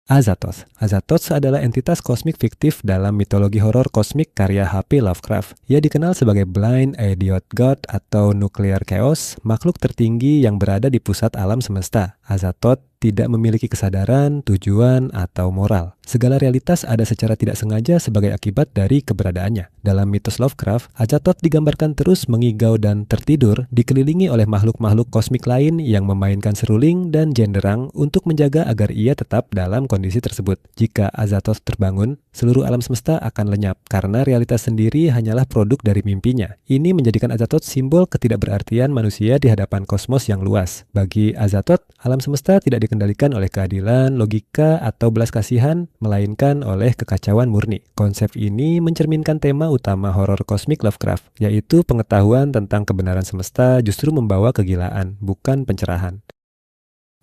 Azathoth. Azathoth adalah entitas kosmik fiktif dalam mitologi horor kosmik karya H.P. Lovecraft. Ia dikenal sebagai Blind Idiot God atau Nuclear Chaos, makhluk tertinggi yang berada di pusat alam semesta. Azathoth tidak memiliki kesadaran, tujuan, atau moral. Segala realitas ada secara tidak sengaja sebagai akibat dari keberadaannya. Dalam mitos Lovecraft, Azathoth digambarkan terus mengigau dan tertidur, dikelilingi oleh makhluk-makhluk kosmik lain yang memainkan seruling dan genderang untuk menjaga agar ia tetap dalam kondisi tersebut. Jika Azathoth terbangun, seluruh alam semesta akan lenyap, karena realitas sendiri hanyalah produk dari mimpinya. Ini menjadikan Azathoth simbol ketidakberartian manusia di hadapan kosmos yang luas. Bagi Azathoth, alam semesta tidak dikendalikan oleh keadilan, logika, atau belas kasihan, melainkan oleh kekacauan murni. Konsep ini mencerminkan tema utama horor kosmik Lovecraft, yaitu pengetahuan tentang kebenaran semesta justru membawa kegilaan, bukan pencerahan.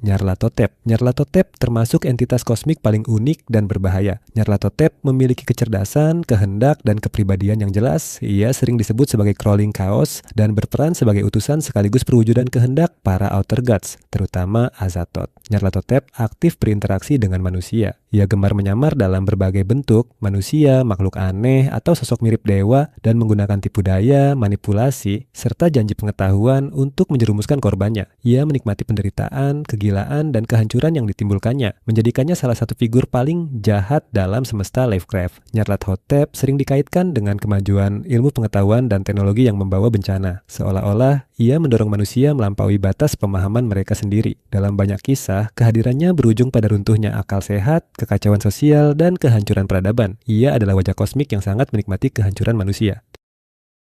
Nyarlathotep. Nyarlathotep termasuk entitas kosmik paling unik dan berbahaya. Nyarlathotep memiliki kecerdasan, kehendak, dan kepribadian yang jelas. Ia sering disebut sebagai crawling chaos dan berperan sebagai utusan sekaligus perwujudan kehendak para outer gods, terutama Azathoth. Nyarlathotep aktif berinteraksi dengan manusia. Ia gemar menyamar dalam berbagai bentuk, manusia, makhluk aneh, atau sosok mirip dewa, dan menggunakan tipu daya, manipulasi, serta janji pengetahuan untuk menjerumuskan korbannya. Ia menikmati penderitaan, kegilaan, dan kehancuran yang ditimbulkannya, menjadikannya salah satu figur paling jahat dalam semesta Lovecraft. Nyarlathotep sering dikaitkan dengan kemajuan ilmu pengetahuan dan teknologi yang membawa bencana, seolah-olah ia mendorong manusia melampaui batas pemahaman mereka sendiri. Dalam banyak kisah, kehadirannya berujung pada runtuhnya akal sehat, kekacauan sosial, dan kehancuran peradaban. Ia adalah wajah kosmik yang sangat menikmati kehancuran manusia.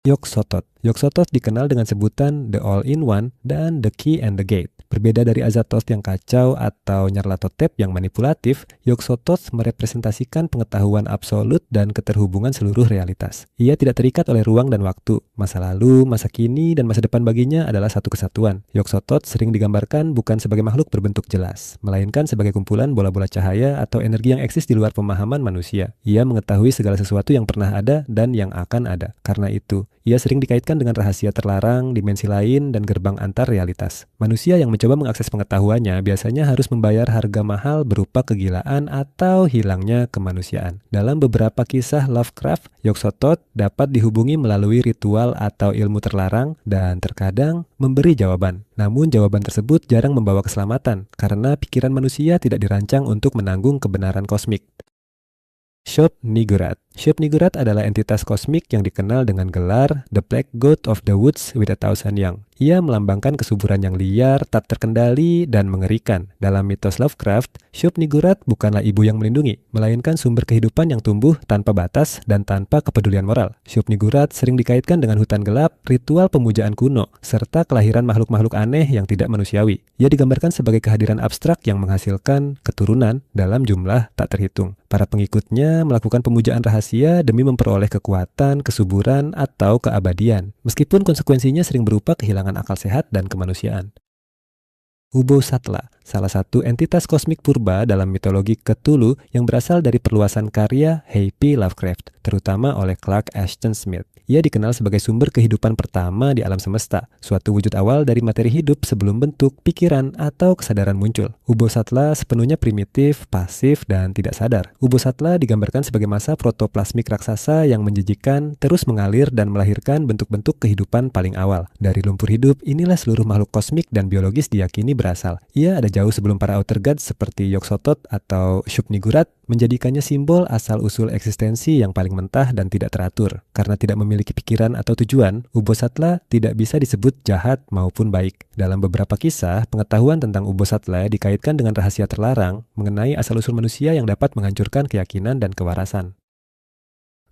Yog-Sothoth. Yog-Sothoth dikenal dengan sebutan The All-in-One dan The Key and the Gate. Berbeda dari Azathoth yang kacau atau Nyarlathotep yang manipulatif, Yog-Sothoth merepresentasikan pengetahuan absolut dan keterhubungan seluruh realitas. Ia tidak terikat oleh ruang dan waktu. Masa lalu, masa kini, dan masa depan baginya adalah satu kesatuan. Yog-Sothoth sering digambarkan bukan sebagai makhluk berbentuk jelas, melainkan sebagai kumpulan bola-bola cahaya atau energi yang eksis di luar pemahaman manusia. Ia mengetahui segala sesuatu yang pernah ada dan yang akan ada. Karena itu, ia sering dikaitkan dengan rahasia terlarang, dimensi lain, dan gerbang antar realitas. Manusia yang mencoba mengakses pengetahuannya biasanya harus membayar harga mahal berupa kegilaan atau hilangnya kemanusiaan. Dalam beberapa kisah Lovecraft, Yog-Sothoth dapat dihubungi melalui ritual atau ilmu terlarang dan terkadang memberi jawaban. Namun jawaban tersebut jarang membawa keselamatan karena pikiran manusia tidak dirancang untuk menanggung kebenaran kosmik. Shub-Niggurath. Shub-Niggurath adalah entitas kosmik yang dikenal dengan gelar The Black Goat of the Woods with a Thousand Young. Ia melambangkan kesuburan yang liar, tak terkendali, dan mengerikan. Dalam mitos Lovecraft, Shub-Niggurath bukanlah ibu yang melindungi, melainkan sumber kehidupan yang tumbuh tanpa batas dan tanpa kepedulian moral. Shub-Niggurath sering dikaitkan dengan hutan gelap, ritual pemujaan kuno, serta kelahiran makhluk-makhluk aneh yang tidak manusiawi. Ia digambarkan sebagai kehadiran abstrak yang menghasilkan keturunan dalam jumlah tak terhitung. Para pengikutnya melakukan pemujaan rahasia demi memperoleh kekuatan, kesuburan, atau keabadian. Meskipun konsekuensinya sering berupa kehilangan akal sehat dan kemanusiaan. Ubosatla, salah satu entitas kosmik purba dalam mitologi Cthulhu yang berasal dari perluasan karya H.P. Lovecraft, terutama oleh Clark Ashton Smith. Ia dikenal sebagai sumber kehidupan pertama di alam semesta, suatu wujud awal dari materi hidup sebelum bentuk, pikiran, atau kesadaran muncul. Ubosatla sepenuhnya primitif, pasif, dan tidak sadar. Ubosatla digambarkan sebagai massa protoplasmik raksasa yang menjijikan, terus mengalir dan melahirkan bentuk-bentuk kehidupan paling awal. Dari lumpur hidup, inilah seluruh makhluk kosmik dan biologis diyakini berasal. Ia ada jauh sebelum para outer gods seperti Yog-Sothoth atau Shub-Niggurath, menjadikannya simbol asal-usul eksistensi yang paling mentah dan tidak teratur. Karena tidak memiliki pikiran atau tujuan, Ubosatla tidak bisa disebut jahat maupun baik. Dalam beberapa kisah, pengetahuan tentang Ubosatla dikaitkan dengan rahasia terlarang mengenai asal-usul manusia yang dapat menghancurkan keyakinan dan kewarasan.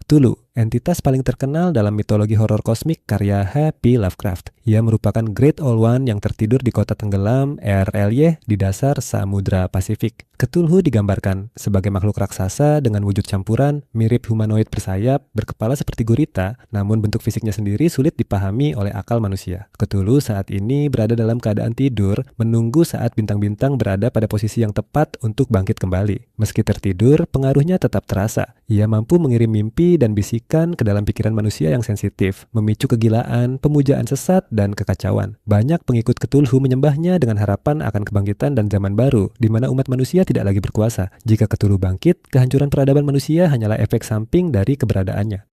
Cthulhu, entitas paling terkenal dalam mitologi horor kosmik karya H.P. Lovecraft. Ia merupakan Great Old One yang tertidur di kota tenggelam RLY di dasar Samudra Pasifik. Cthulhu digambarkan sebagai makhluk raksasa dengan wujud campuran, mirip humanoid bersayap, berkepala seperti gurita, namun bentuk fisiknya sendiri sulit dipahami oleh akal manusia. Cthulhu saat ini berada dalam keadaan tidur, menunggu saat bintang-bintang berada pada posisi yang tepat untuk bangkit kembali. Meski tertidur, pengaruhnya tetap terasa. Ia mampu mengirim mimpi dan bisikan dikaitkan ke dalam pikiran manusia yang sensitif, memicu kegilaan, pemujaan sesat, dan kekacauan. Banyak pengikut Cthulhu menyembahnya dengan harapan akan kebangkitan dan zaman baru, di mana umat manusia tidak lagi berkuasa. Jika Cthulhu bangkit, kehancuran peradaban manusia hanyalah efek samping dari keberadaannya.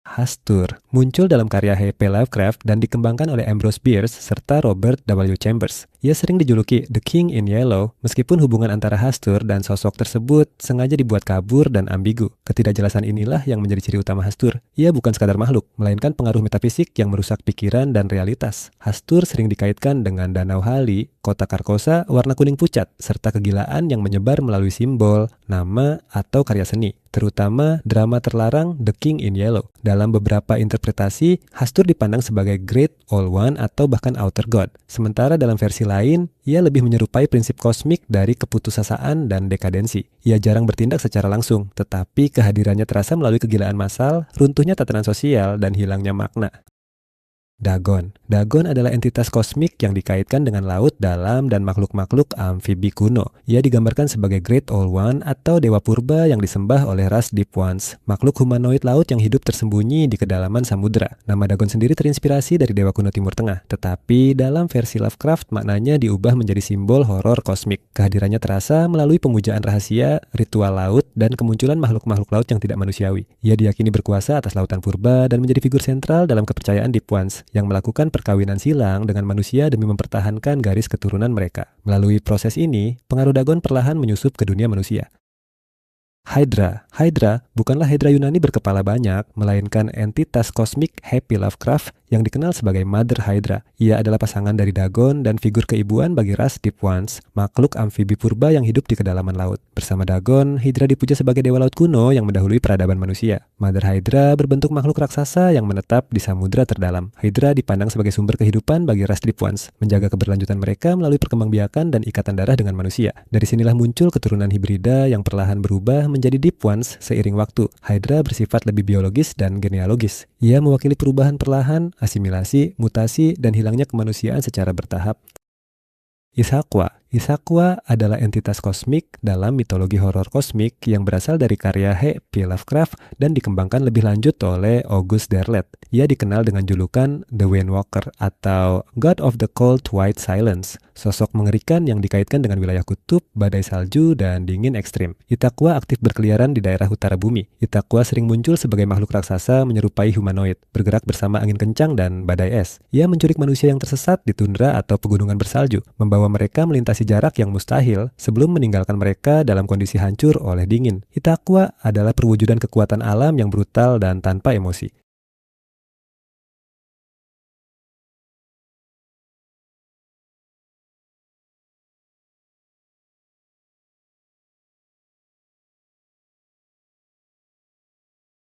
Hastur muncul dalam karya H.P. Lovecraft dan dikembangkan oleh Ambrose Bierce serta Robert W. Chambers. Ia sering dijuluki The King in Yellow, meskipun hubungan antara Hastur dan sosok tersebut sengaja dibuat kabur dan ambigu. Ketidakjelasan inilah yang menjadi ciri utama Hastur. Ia bukan sekadar makhluk, melainkan pengaruh metafisik yang merusak pikiran dan realitas. Hastur sering dikaitkan dengan Danau Hali, kota Carcosa warna kuning pucat, serta kegilaan yang menyebar melalui simbol, nama, atau karya seni. Terutama drama terlarang The King in Yellow. Dalam beberapa interpretasi, Hastur dipandang sebagai Great Old One atau bahkan Outer God. Sementara dalam versi lain, ia lebih menyerupai prinsip kosmik dari keputusasaan dan dekadensi. Ia jarang bertindak secara langsung, tetapi kehadirannya terasa melalui kegilaan massal, runtuhnya tatanan sosial, dan hilangnya makna. Dagon. Dagon adalah entitas kosmik yang dikaitkan dengan laut dalam dan makhluk-makhluk amfibi kuno. Ia digambarkan sebagai Great Old One atau dewa purba yang disembah oleh ras Deep Ones, makhluk humanoid laut yang hidup tersembunyi di kedalaman samudera. Nama Dagon sendiri terinspirasi dari dewa kuno Timur Tengah, tetapi dalam versi Lovecraft maknanya diubah menjadi simbol horor kosmik. Kehadirannya terasa melalui pemujaan rahasia, ritual laut, dan kemunculan makhluk-makhluk laut yang tidak manusiawi. Ia diyakini berkuasa atas lautan purba dan menjadi figur sentral dalam kepercayaan Deep Ones yang melakukan perkawinan silang dengan manusia demi mempertahankan garis keturunan mereka. Melalui proses ini, pengaruh Dagon perlahan menyusup ke dunia manusia. Hydra. Hydra bukanlah Hydra Yunani berkepala banyak, melainkan entitas kosmik H.P. Lovecraft yang dikenal sebagai Mother Hydra. Ia adalah pasangan dari Dagon dan figur keibuan bagi ras Deep Ones, makhluk amfibi purba yang hidup di kedalaman laut. Bersama Dagon, Hydra dipuja sebagai dewa laut kuno yang mendahului peradaban manusia. Mother Hydra berbentuk makhluk raksasa yang menetap di samudra terdalam. Hydra dipandang sebagai sumber kehidupan bagi ras Deep Ones, menjaga keberlanjutan mereka melalui perkembangbiakan dan ikatan darah dengan manusia. Dari sinilah muncul keturunan hibrida yang perlahan berubah menjadi Deep Ones seiring waktu. Hydra bersifat lebih biologis dan genealogis. Ia mewakili perubahan perlahan, asimilasi, mutasi, dan hilangnya kemanusiaan secara bertahap. Issaquah. Issaquah adalah entitas kosmik dalam mitologi horor kosmik yang berasal dari karya H.P. Lovecraft dan dikembangkan lebih lanjut oleh August Derleth. Ia dikenal dengan julukan The Windwalker atau God of the Cold White Silence, sosok mengerikan yang dikaitkan dengan wilayah kutub, badai salju, dan dingin ekstrim. Issaquah aktif berkeliaran di daerah utara bumi. Issaquah sering muncul sebagai makhluk raksasa menyerupai humanoid, bergerak bersama angin kencang dan badai es. Ia menculik manusia yang tersesat di tundra atau pegunungan bersalju, membawa mereka melintasi jarak yang mustahil sebelum meninggalkan mereka dalam kondisi hancur oleh dingin. Issaquah adalah perwujudan kekuatan alam yang brutal dan tanpa emosi.